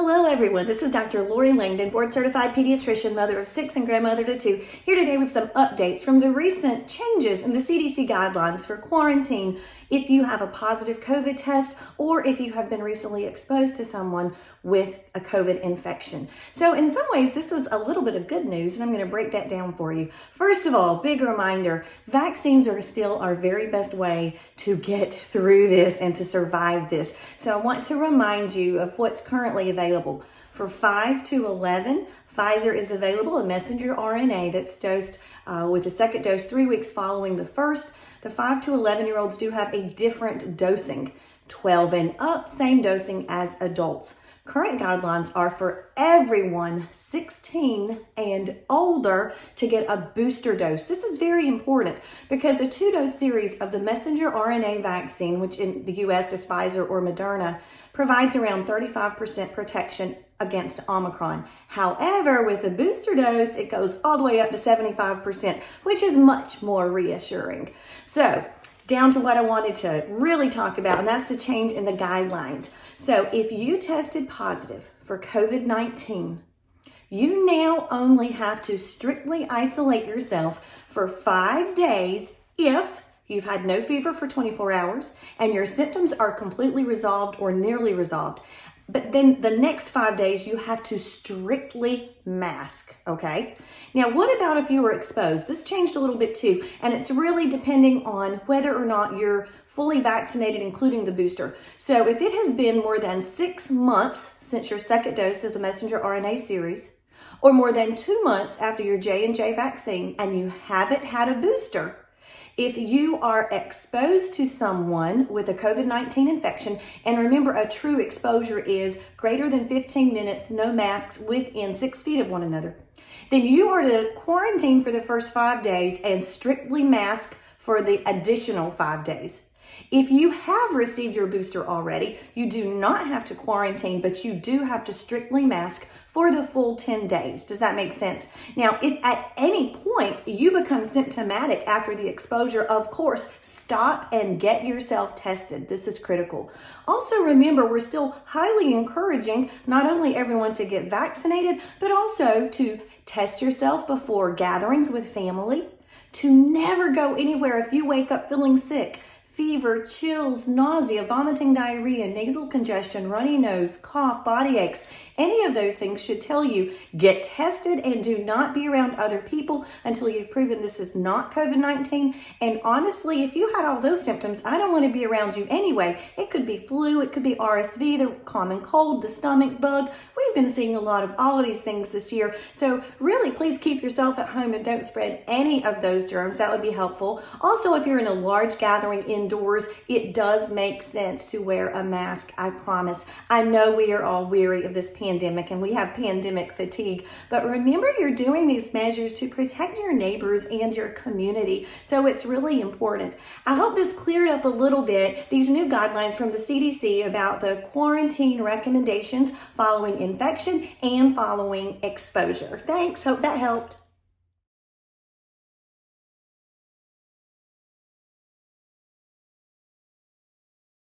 Hello everyone, this is Dr. Lori Langdon, board certified pediatrician, mother of 6 and grandmother to 2, here today with some updates from the recent changes in the CDC guidelines for quarantine if you have a positive COVID test or if you have been recently exposed to someone with a COVID infection. So in some ways, this is a little bit of good news, and I'm going to break that down for you. First of all, big reminder, vaccines are still our very best way to get through this and to survive this. So I want to remind you of what's currently available. For 5 to 11, Pfizer is available, a messenger RNA that's dosed with the second dose 3 weeks following the first. The 5 to 11-year-olds do have a different dosing. 12 and up, same dosing as adults. Current guidelines are for everyone 16 and older to get a booster dose. This is very important because a 2-dose series of the messenger RNA vaccine, which in the US is Pfizer or Moderna, provides around 35% protection against Omicron. However, with the booster dose, it goes all the way up to 75%, which is much more reassuring. So, down to what I wanted to really talk about, and that's the change in the guidelines. So if you tested positive for COVID-19, you now only have to strictly isolate yourself for 5 days if you've had no fever for 24 hours and your symptoms are completely resolved or nearly resolved. But then the next 5 days, you have to strictly mask, okay? Now, what about if you were exposed? This changed a little bit too, and it's really depending on whether or not you're fully vaccinated, including the booster. So if it has been more than 6 months since your second dose of the messenger RNA series, or more than 2 months after your J&J vaccine, and you haven't had a booster, if you are exposed to someone with a COVID-19 infection, and remember, a true exposure is greater than 15 minutes, no masks, within 6 feet of one another, then you are to quarantine for the first 5 days and strictly mask for the additional 5 days. If you have received your booster already, you do not have to quarantine, but you do have to strictly mask for the full 10 days. Does that make sense? Now, if at any point you become symptomatic after the exposure, of course, stop and get yourself tested. This is critical. Also, remember, we're still highly encouraging not only everyone to get vaccinated, but also to test yourself before gatherings with family, to never go anywhere if you wake up feeling sick. Fever, chills, nausea, vomiting, diarrhea, nasal congestion, runny nose, cough, body aches. Any of those things should tell you get tested and do not be around other people until you've proven this is not COVID-19. And honestly, if you had all those symptoms, I don't want to be around you anyway. It could be flu, it could be RSV, the common cold, the stomach bug. We've been seeing a lot of all of these things this year. So really, please keep yourself at home and don't spread any of those germs. That would be helpful. Also, if you're in a large gathering indoors, it does make sense to wear a mask, I promise. I know we are all weary of this pandemic and we have pandemic fatigue, but remember, you're doing these measures to protect your neighbors and your community. So it's really important. I hope this cleared up a little bit these new guidelines from the CDC about the quarantine recommendations following infection and following exposure. Thanks. Hope that helped.